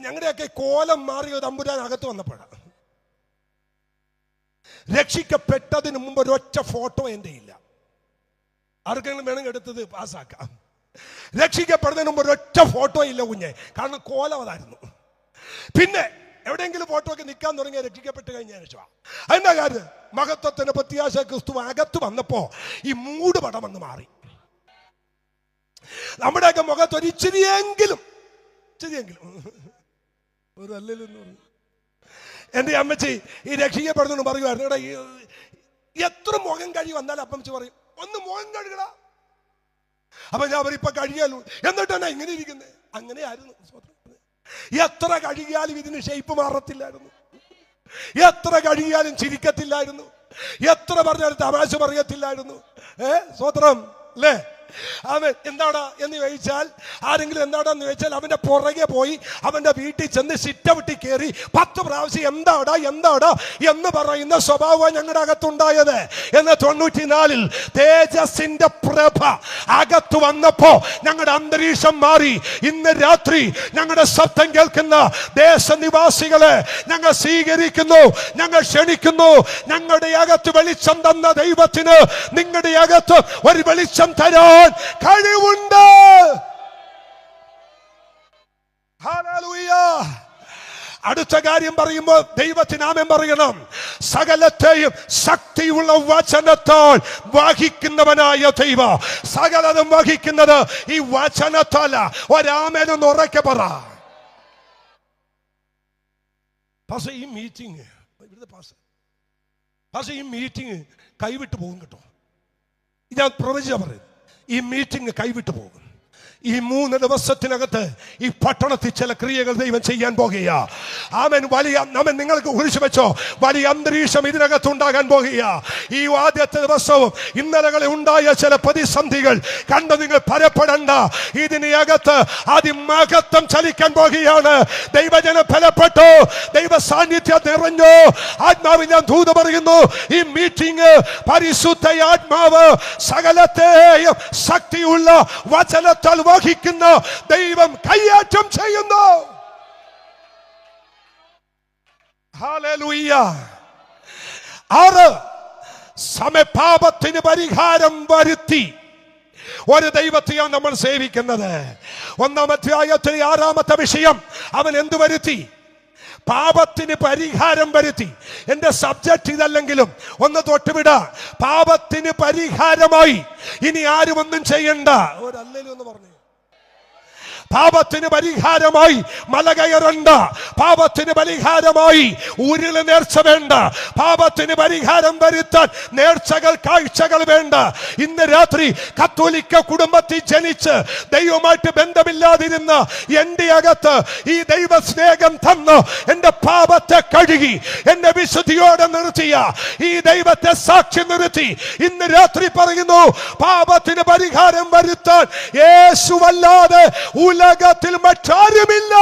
ഞങ്ങളുടെയൊക്കെ കോലം മാറിയ തമ്പുരാൻ അകത്ത് വന്നപ്പോഴാണ്. രക്ഷിക്കപ്പെട്ടതിന് മുമ്പ് ഒരൊറ്റ ഫോട്ടോ എൻ്റെ ഇല്ല. ആർക്കെങ്കിലും വേണമെങ്കിൽ എടുത്തത് പാസ്സാക്കാം. രക്ഷിക്കപ്പെടുന്നതിന് മുമ്പ് ഒരൊറ്റ ഫോട്ടോ ഇല്ല കുഞ്ഞെ, കാരണം കോലം അതായിരുന്നു. പിന്നെ എവിടെയെങ്കിലും ഫോട്ടോ ഒക്കെ നിൽക്കാൻ തുടങ്ങിയ രക്ഷിക്കപ്പെട്ട് കഴിഞ്ഞ ശേഷം അതിൻ്റെ കാര്യം മഹത്വത്തിന് പ്രത്യാശ ക്രിസ്തു അകത്ത് വന്നപ്പോ ഈ മൂട് പടം അങ്ങ് മാറി. നമ്മുടെയൊക്കെ മുഖത്ത് ഒരു ഇച്ചിരിയെങ്കിലും ഒരു അല്ലെന്ന് പറഞ്ഞു. എൻ്റെ അമ്മച്ചി ഈ രക്ഷിക്കപ്പെടുന്നു പറയുമായിരുന്നു, എടാ എത്ര മുഖം കഴുകി വന്നാലും അപ്പമ്മച്ചി പറയും ഒന്ന് മുഖം കഴുകടാ. അപ്പൊ ഞാൻ പറയും ഇപ്പൊ കഴിയാലോ, എന്നിട്ടെന്നാ ഇങ്ങനെ ഇരിക്കുന്നത്. അങ്ങനെയായിരുന്നു. എത്ര കഴുകിയാലും ഇതിന് ഷേപ്പ് മാറത്തില്ലായിരുന്നു, എത്ര കഴുകിയാലും ചിരിക്കത്തില്ലായിരുന്നു, എത്ര പറഞ്ഞാലും തമാശ പറയത്തില്ലായിരുന്നു. സ്വത്രം അല്ലേ? അവൻ എന്താടാ എന്ന് ചോദിച്ചാൽ, ആരെങ്കിലും എന്താടാന്ന് ചോദിച്ചാൽ അവന്റെ പുറകെ പോയി അവന്റെ വീട്ടിൽ ചെന്ന് സിറ്റൗട്ടിൽ കയറി 10 പ്രാവശ്യം എന്താടാ എന്താടാ എന്ന് പറയുന്ന സ്വഭാവം ഞങ്ങളുടെ അകത്തുണ്ടായത്. എന്ന് 94 തേജസ്സിന്റെ പ്രഭ അകത്ത് വന്നപ്പോ ഞങ്ങളുടെ അന്തരീക്ഷം മാറി. ഇന്ന് രാത്രി ഞങ്ങളുടെ ശബ്ദം കേൾക്കുന്ന ദേശനിവാസികളെ ഞങ്ങൾ സ്വീകരിക്കുന്നു, ഞങ്ങൾ ക്ഷണിക്കുന്നു. ഞങ്ങളുടെ അകത്ത് വെളിച്ചം തന്ന ദൈവത്തിന് നിങ്ങളുടെ അകത്ത് ഒരു വെളിച്ചം തരാൻ കഴിവുണ്ട്. ഹല്ലേലൂയ. അടുത്ത കാര്യം പറയുമ്പോൾ ദൈവത്തിന് ആമേൻ പറയണം. സകലത്തെയും ശക്തിയുള്ള വചനത്താൽ വഹിക്കുന്നവനായ ദൈവം. സകലതും വഹിക്കുന്നത് ഈ വചനത്താല. ഒരാമേനൊന്ന് ഉറക്കെ പറ. പക്ഷേ ഈ മീറ്റിംഗ് കൈവിട്ടു പോകും കേട്ടോ. ഞാൻ പ്രവചിച്ച പറയും, ഈ മീറ്റിംഗ് കൈവിട്ടു പോകും. ഈ 3 ദിവസത്തിനകത്ത് ഈ പട്ടണത്തിൽ ചില ക്രിയകൾ ദൈവം ചെയ്യാൻ പോകുക. ആമേൻ. വലിയ ആമേൻ. നിങ്ങൾക്ക് കുറിച്ച് വെച്ചോ, വലിയ അന്തരീക്ഷം ഇതിനകത്ത് ഉണ്ടാകാൻ പോകുക. ഈ ആദ്യത്തെ ദിവസവും ഇന്നലകളിൽ ഉണ്ടായ ചില പ്രതിസന്ധികൾ കണ്ട് നിങ്ങൾ ഭയപ്പെടണ്ട. ഇതിനകത്ത് അതിമഹത്വം ചലിക്കാൻ പോകുകയാണ്. ദൈവജനം ഫലപ്പെട്ടു, ദൈവ സാന്നിധ്യം നിറഞ്ഞു. ആത്മാവിൽ ഞാൻ ദൂത് പറയുന്നു, ഈ മീറ്റിംഗ് പരിശുദ്ധ ആത്മാവ് സകലത്തെയും ശക്തിയുള്ള വചനത്താൽ വഹിക്കുന്ന ദൈവം കൈയാറ്റം ചെയ്യുന്നു. ഹല്ലേലൂയ. 6 സമപാപത്തിന് പരിഹാരം വരുത്തി ഒരു ദൈവത്തെയാണ് നമ്മൾ സേവിക്കുന്നത്. 1-ാം അധ്യായത്തിലെ 6-ാമത്തെ വിഷയം, അവൻ എന്ത് വരുത്തി? പാപത്തിന് പരിഹാരം വരുത്തി. എന്റെ സബ്ജക്റ്റ് ഇതല്ലെങ്കിലും ഒന്ന് തൊട്ടുവിട. പാപത്തിന് പരിഹാരമായി ഇനി ആരും ഒന്നും ചെയ്യണ്ട. ഒരല്ലേലും ഒന്ന് പറഞ്ഞു. പാപത്തിന് പരിഹാരമായി മല കയറണ്ട. പാപത്തിന് പരിഹാരമായി ഉരുള് നേർച്ച വേണ്ട. പാപത്തിന് പരിഹാരം വരുത്താൻ നേർച്ചകൾ കാഴ്ചകൾ വേണ്ട. ഇന്ന് രാത്രി കത്തോലിക്ക കുടുംബത്തിൽ ജനിച്ച് ദൈവമായിട്ട് ബന്ധമില്ലാതിരുന്ന എൻ്റെ അകത്ത് ഈ ദൈവ സ്നേഹം തന്ന് എൻ്റെ പാപത്തെ കഴുകി എന്നെ വിശുദ്ധിയോടെ നിർത്തിയ ഈ ദൈവത്തെ സാക്ഷി നിർത്തി ഇന്ന് രാത്രി പറയുന്നു, പാപത്തിന് പരിഹാരം വരുത്താൻ യേശുവല്ലാതെ ഉലകത്തിൽ മറ്റാരുമില്ല.